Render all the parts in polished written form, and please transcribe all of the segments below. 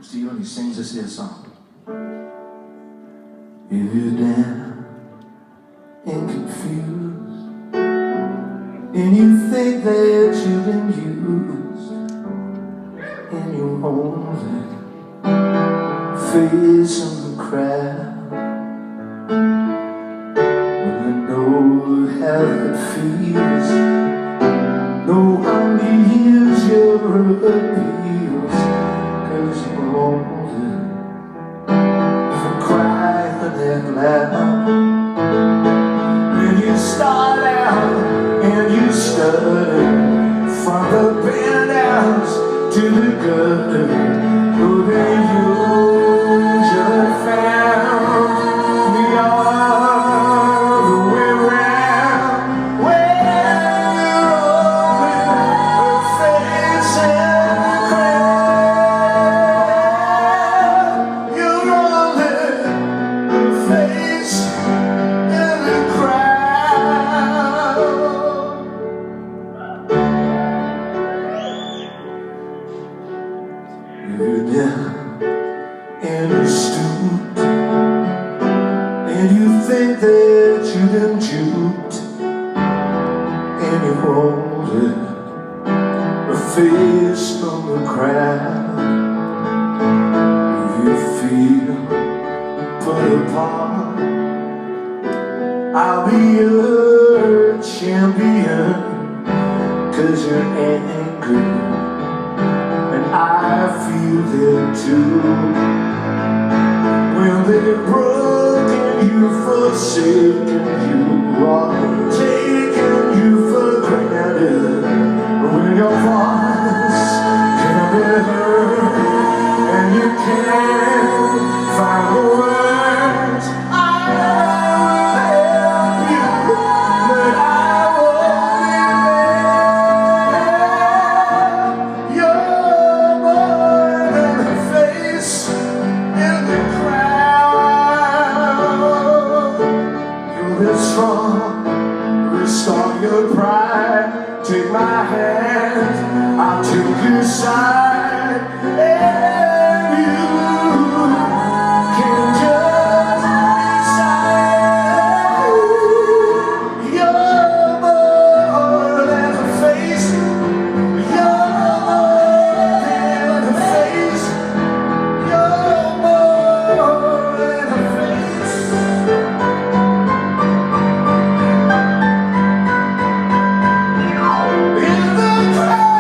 Steve, and he sings this here song. If you're down and confused, and you think that you've been used, and you're only facing the crowd, well, you know how it feels. No one hears your appeals, 'cause you're only for crying out loud. When you start out and you stutter, from the penthouse to the gutter, oh, then you just found the other way round. When you're only facing the crowd, you're only facing the crowd. You're down and you're stooped, and you think that you've been duped, and you hold it, a face from the crowd. If you feel put apart, I'll be your champion, 'cause you're angry, and I feel it too. When they've broken you, forsaken you, or taken you for granted, when your voice can be heard and you can't find the words, I'll help you, but I won't be there. You're more than a face in the crowd. You're this strong, restore your pride. Take my hand, I'll take your side, and you can just decide. You're more than a face. You're more than a face. You're more than a face. In the crowd.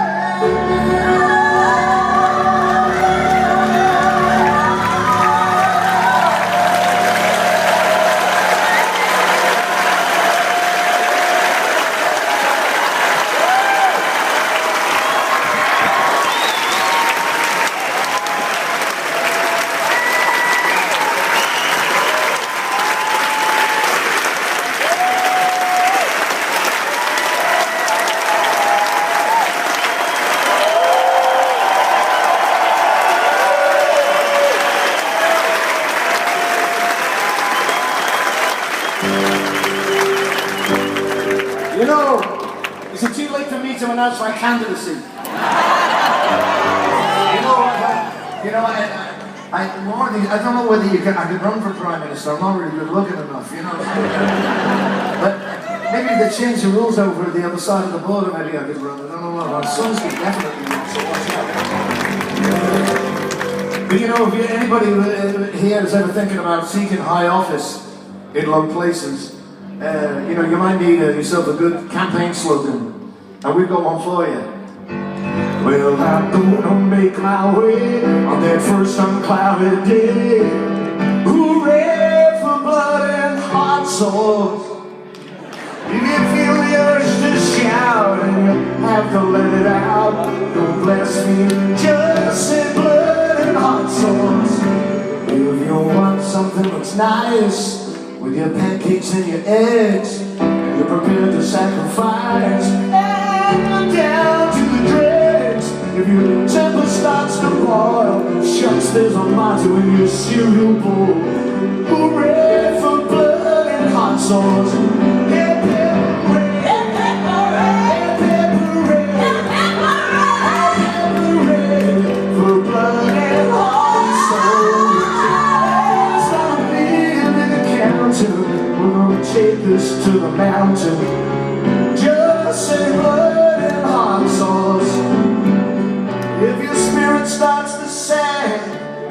You know, is it too late for me to announce my candidacy? You know, I don't know whether I could run for Prime Minister. I'm not really good looking enough, you know. But maybe if they change the rules over at the other side of the border, maybe I could run. I don't know what. My son's can definitely run, so watch out. But you know, if anybody here is ever thinking about seeking high office in low places, you know, you might need yourself a good campaign slogan, and we've got one for you. Well, I'm gonna make my way on that first unclouded day. Hooray for blood and hot sauce. If you feel the urge to shout and you have to let it out, don't bless me, just say blood and hot sauce. If you want something that's nice, with your pancakes and your eggs, and you're prepared to sacrifice, and down to the dregs. If your temper starts to boil, shucks, there's a motto in your cereal bowl. Hooray for blood and hot sauce. Hey, pepper, hey, pepper, hey, pepper, hey, pepper, for blood and hot sauce.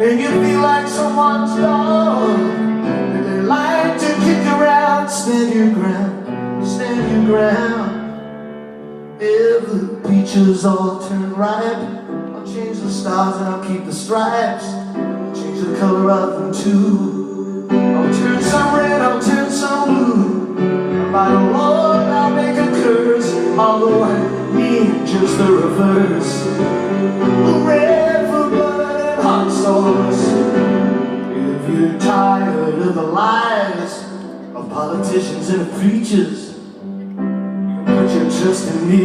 and you feel like someone's dog, and they like to kick you around. Stand your ground, stand your ground. If the peaches all turn ripe, I'll change the stars and I'll keep the stripes, change the color of them too. I'll turn some red, I'll turn some blue, and by the Lord I'll make a curse, although I mean just the reverse. Red for blood and hot sauce. If you're tired of the lies of politicians and preachers, put your trust in me.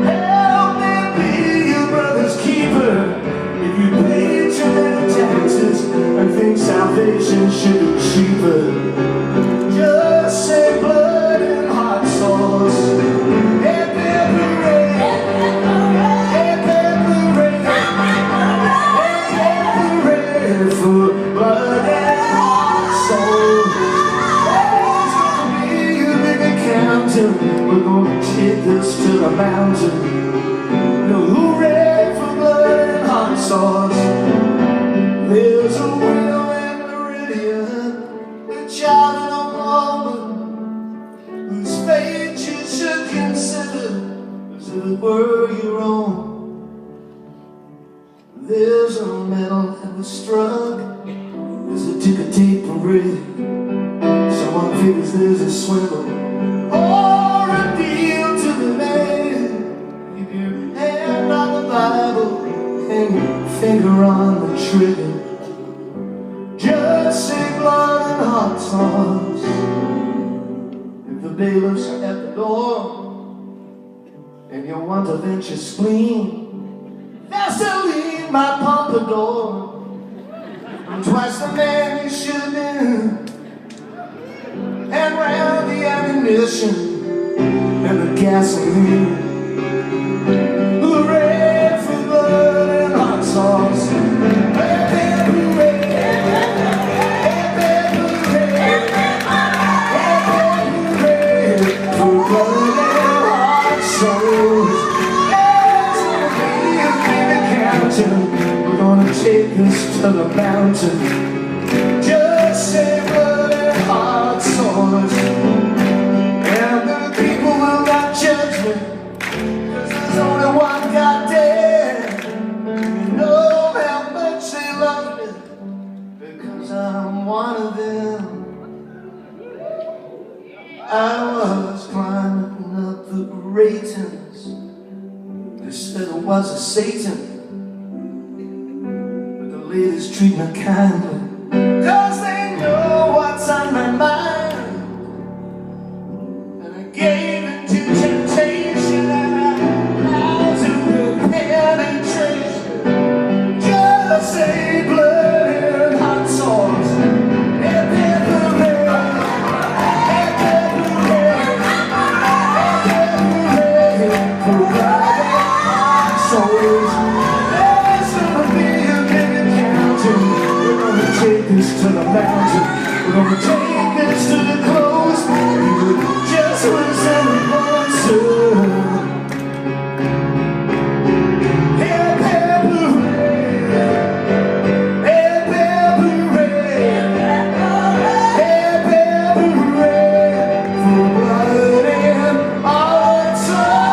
Help me be your brother's keeper. If you pay too many taxes and think salvation should be cheaper, just say blood and hot sauce. And pepper rain, and pepper rain, and pepper rain for blood and hot sauce. There's gonna be a big encounter. We're gonna take this to the mountain. No hooray for blood and hot sauce. There's a widow in Meridian, a child in Oklahoma, whose fate you should consider as if it were your own. There's a medal that was struck, there's a ticker tape parade. Someone figures there's a swindle or a deal to be made. Keep your hand on the Bible and your finger on the trigger. Just say blood and hot sauce. If the bailiffs are at the door and you want to vent your spleen, Vaseline my pompadour. I'm twice the man you should have been, and round the ammunition and the gasoline. Hooray for blood and hot sauce. Hey, hooray, hey, hooray, for blood and hot sauce. There's gonna be a big encounter. We're gonna take this to the mountain. Just say blood and hot sauce. And the people will not judge me, 'cause there's only one God dead. You know how much they love me, because I'm one of them. I was climbing up the ratings. They said it was a Satan, but the ladies treat me kindly, 'cause they know what's on my mind. And I gave into temptation and I allowed to penetration. Just say blood and hot sauce. And pepper rain, and pepper rain, and pepper rain for blood and hot sauce. There's gonna be a big encounter. We're gonna take this to the mountain. We're gonna take this to the coast. You just was everyone to. Hey, pepper rain, hey, pepper rain, hey, pepper rain for blood and hot sauce.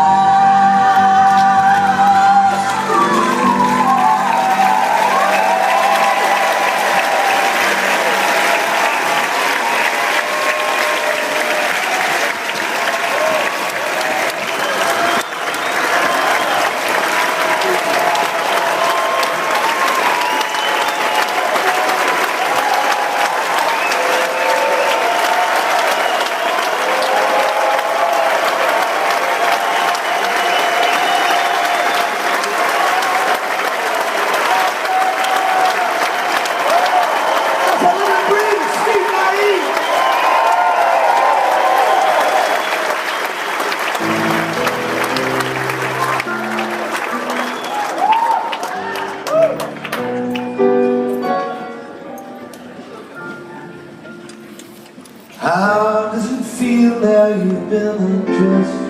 How does it feel now you've been undressed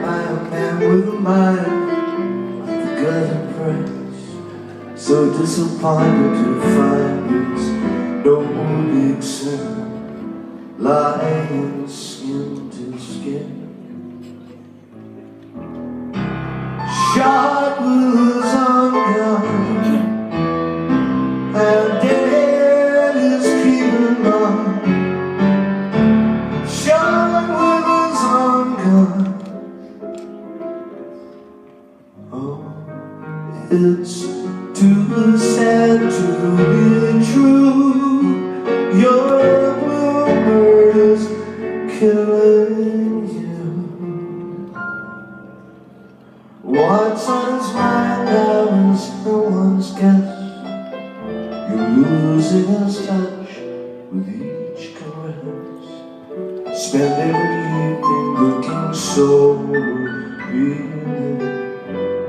by a man with a mind like the gut and praise? So disappointed to find there's no big sin lying skin to skin. Shot with his own gun, and dead is keeping on. Shot with his own gun. Oh, it's too sad to be true. Your bluebird is killing you. What's on his mind now is no one's guess. You're losing his touch with each caress. Spend every evening looking so revealing.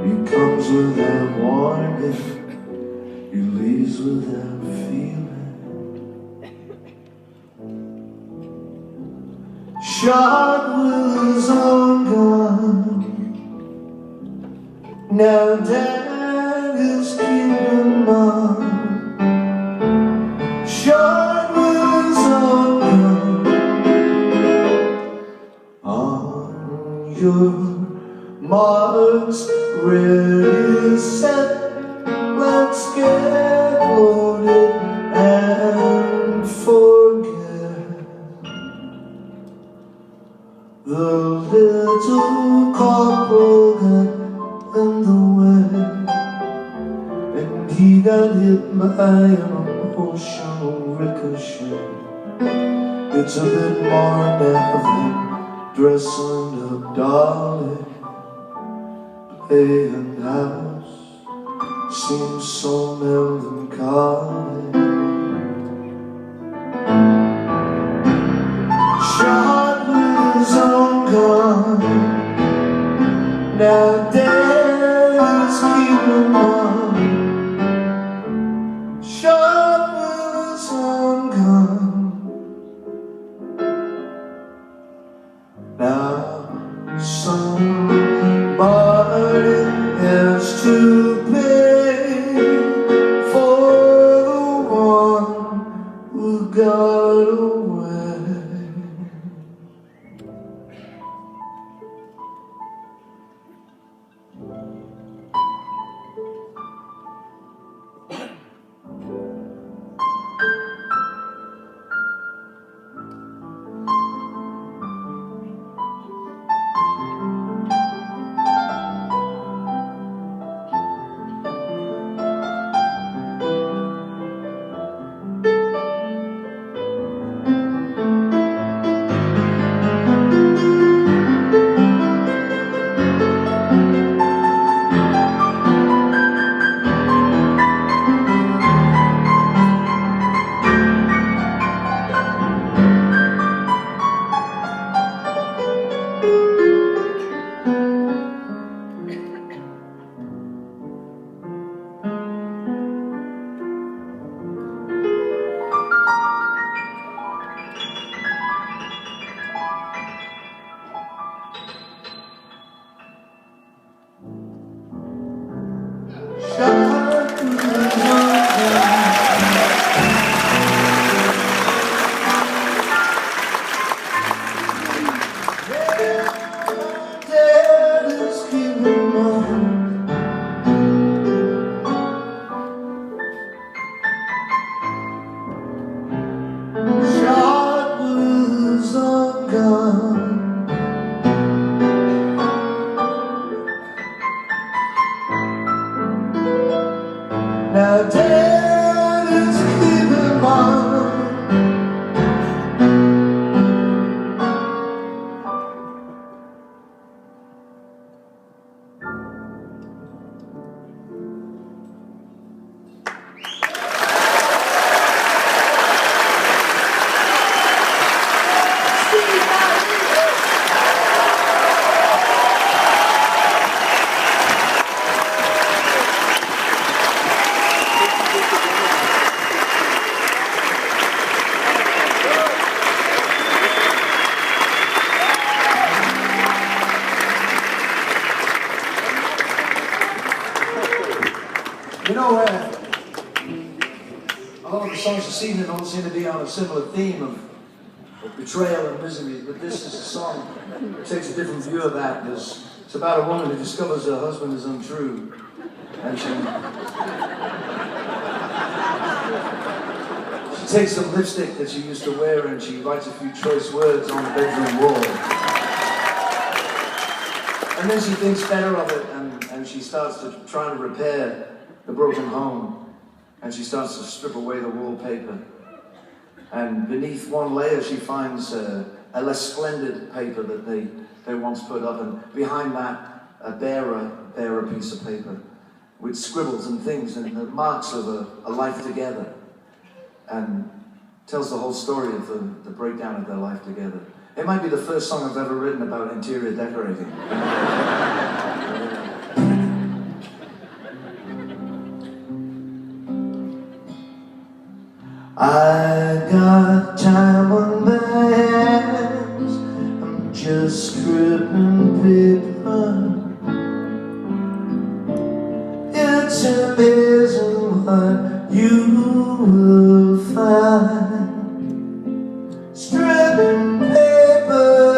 He comes without warning, he leaves without feeling. Shot with his own gun, now dad is keeping on. Shot with his own gun. On your marks, ready, set, let's get loaded and forget the little corporal got in the way, and he got hit by an emotional ricochet. It's a bit more now than dressing up Dolly. Playing house seems so melancholy. Shot with his own gun, now dead is keeping on. Shot with his own gun. Now somebody has to pay for the one who got away. lot of the songs this evening all seem to be on a similar theme of betrayal and misery, but this is a song that takes a different view of that. It's about a woman who discovers her husband is untrue, and she takes some lipstick that she used to wear and she writes a few choice words on the bedroom wall. And then she thinks better of it, and she starts to try to repair the broken home. And she starts to strip away the wallpaper. And beneath one layer she finds a less splendid paper that they once put up, and behind that a barer piece of paper with scribbles and things and the marks of a life together, and tells the whole story of the breakdown of their life together. It might be the first song I've ever written about interior decorating. I got time on my hands, I'm just scribbling paper. It's amazing what you will find. Stripping paper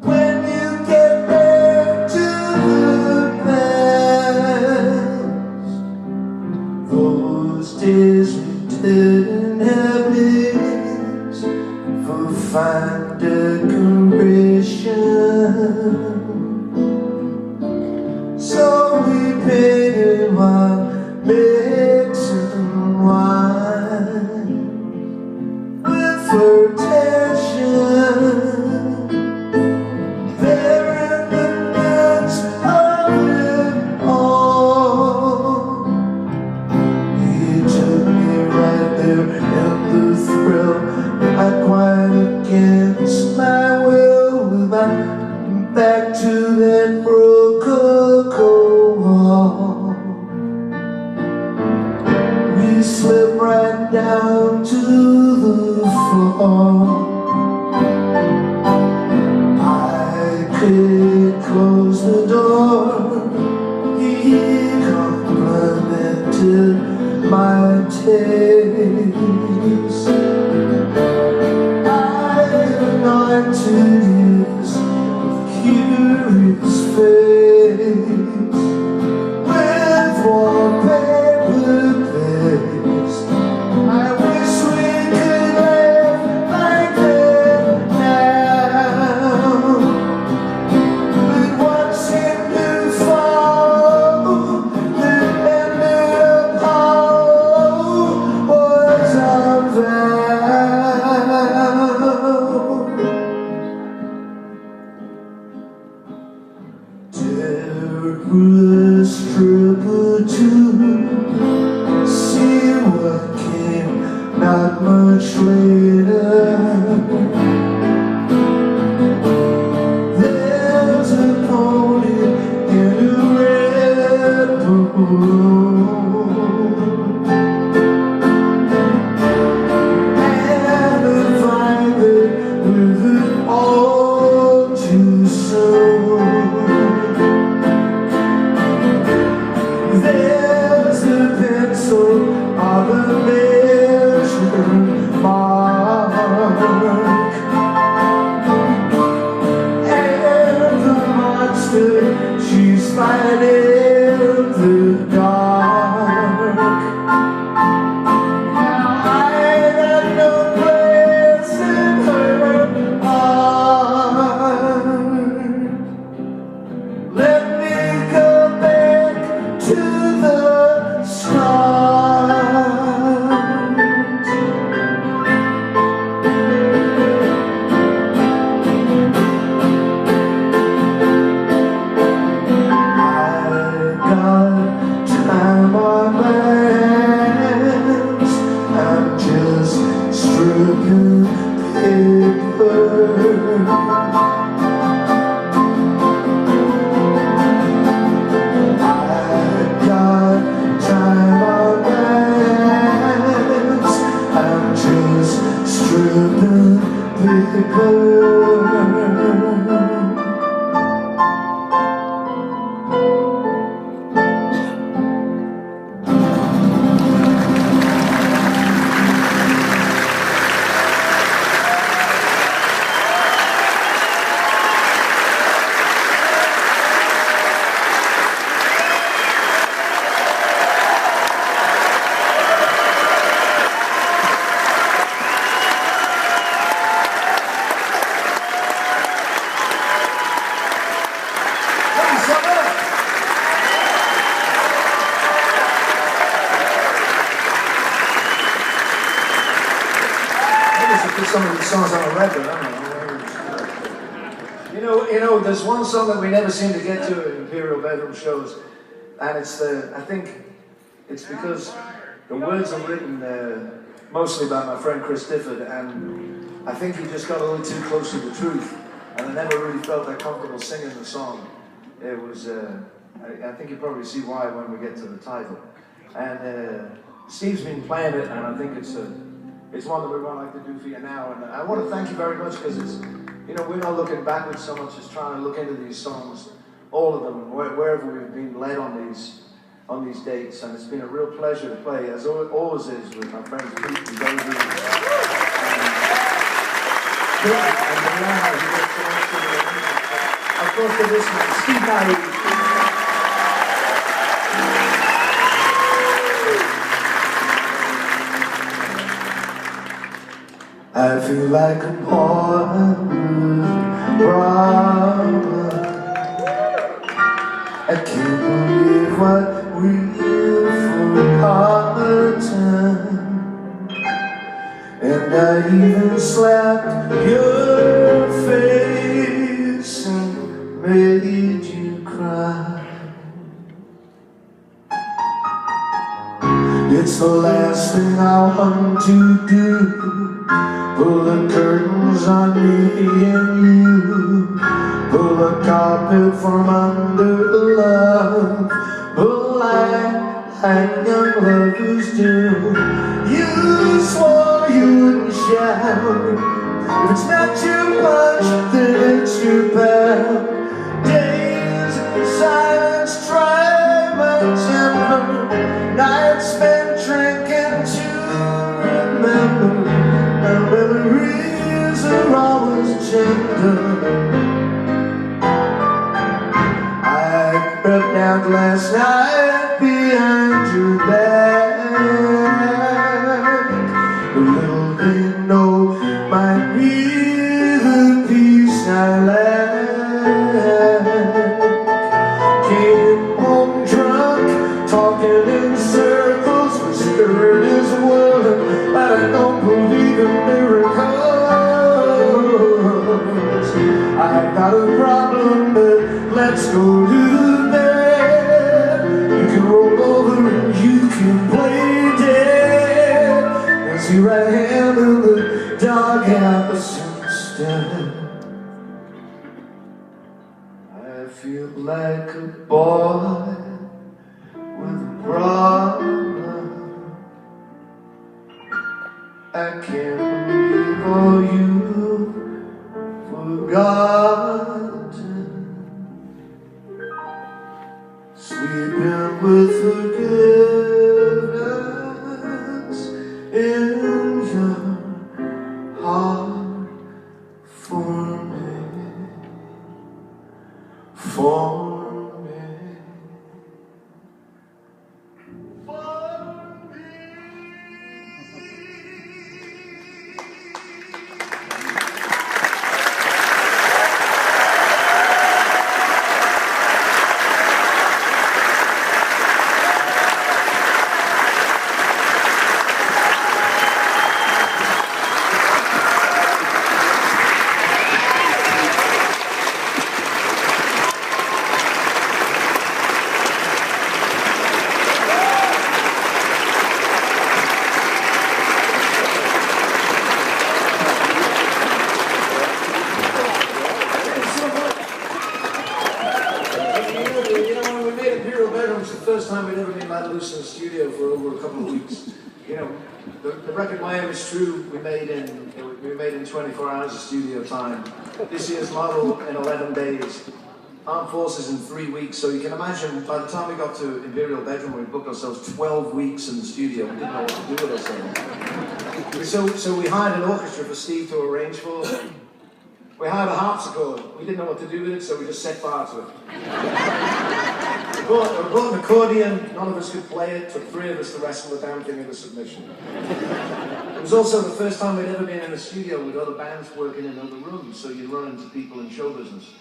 when you get back to the past. Those days return habits for fine decoration. So we painted while mixing wine with flirtation. There in the midst of it all, he took me right there in the thrill, not quite against my will, with my back to that rococo wall. We slipped right down to the floor. I could close the door. He complimented my taste. I anointed his curious face with wallpaper paste. I wish we could live like that now, but what's in the fall that ended up hollow was our vow. Terrorist stripper to see what came not much later. There's a pony in a red balloon, and a violet with it all too soon. There's the pencil of a measuring mark. supposed to put some of these songs on a record, aren't I? You know, there's one song that we never seem to get to at Imperial Bedroom shows, and it's I think it's because the words are written mostly by my friend Chris Difford, and I think he just got a little too close to the truth, and I never really felt that comfortable singing the song. It was, I think you probably see why when we get to the title. And Steve's been playing it, and I think it's one that we would like to do for you now. And I want to thank you very much, because it's, you know, we're not looking backwards so much as trying to look into these songs, all of them, and wherever we've been led on these dates. And it's been a real pleasure to play, as it always is, with my friends Pete and David. And Diana, who gets so much to the of course, to this man, Steve Marriott. I feel like a boy with problems. I can't believe what we've forgotten. And I even slapped your face and made you cry. It's the last thing I want to do. Pull the curtains on me and you. Pull the carpet from under the love. Like young lovers do. You swore you wouldn't shout. If it's not your punch, then it's your pound. Days in silence try my temper. Nights spent drinking to remember. My memories are always tender. I crept out last night behind your back. Little they know might be the peace I lack. Came home drunk, talking in circles, whispered his word, but I don't believe in miracles. I've got a problem, but let's go to bed. You can roll over and you can play dead. As here I am in the doghouse instead. I feel like a boy with a problem. I can't believe all you've forgotten. Sleeping with forgiveness in your heart for me, for me, for me. First time we'd ever been let loose in the studio for over a couple of weeks. You know, the record My Aim Is True we made in 24 hours of studio time. This year's model in 11 days. Armed Forces in 3 weeks. So you can imagine by the time we got to Imperial Bedroom, we booked ourselves 12 weeks in the studio. We didn't know what to do with ourselves. So we hired an orchestra for Steve to arrange for. We hired a harpsichord. We didn't know what to do with it, so we just set fire to it. We bought an accordion. None of us could play it. Took 3 of us to wrestle the damn thing into submission. It was also the first time we'd ever been in a studio with other bands working in other rooms, so you'd run into people in show business.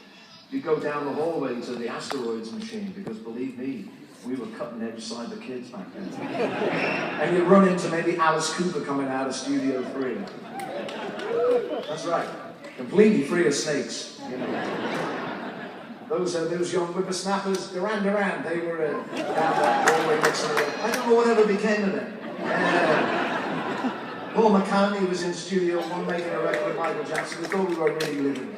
You'd go down the hallway to the Asteroids machine, because believe me, we were cutting edge cyber kids back then. And you'd run into maybe Alice Cooper coming out of Studio 3. That's right. Completely free of snakes, you know. Those young whippersnappers, Duran Duran, they were down that hallway mixing it up. I don't know whatever became of them. Paul McCartney was in Studio 1 making a record with Michael Jackson. We thought we were really living.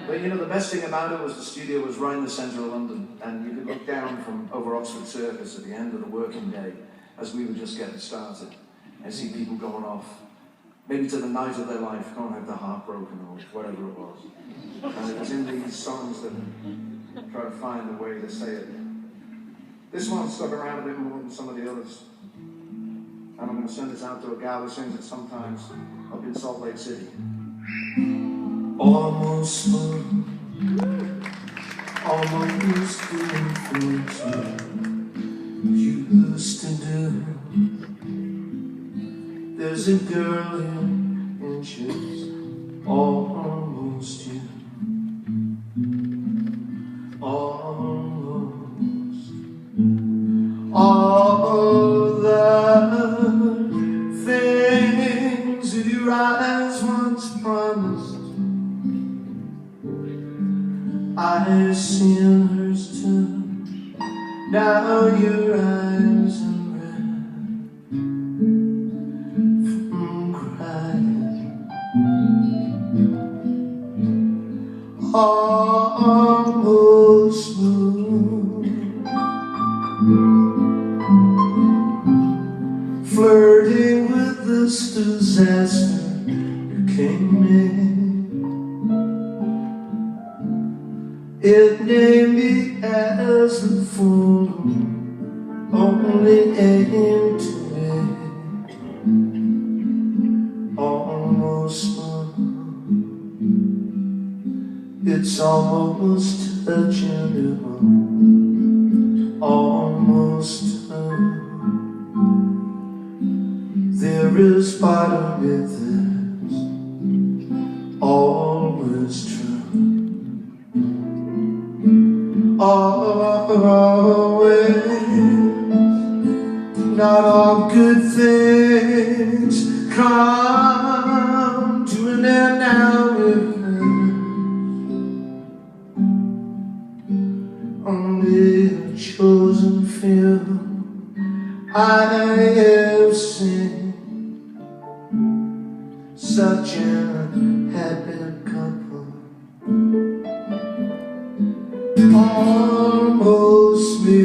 But you know, the best thing about it was the studio was right in the centre of London, and you could look down from over Oxford Circus at the end of the working day as we were just getting started and see people going off, maybe to the night of their life, going out their heartbroken or whatever it was. And it was in these songs that try to find a way to say it. This one stuck around a bit more than some of the others. And I'm going to send this out to a gal who sings it sometimes up in Salt Lake City. Almost fun, almost doing things you used to do. There's a girl in inches, almost you. Almost all the things your eyes once promised, I've seen hers too. Now your eyes are red from crying. Almost smooth, flirting with this disaster you came in. It named me as the fool who only aimed to make almost smooth. It's almost touching, almost true. There is part of it that's always true. Always, not all good things come to an end now. Only a chosen few I have seen, such a happy couple. Almost me.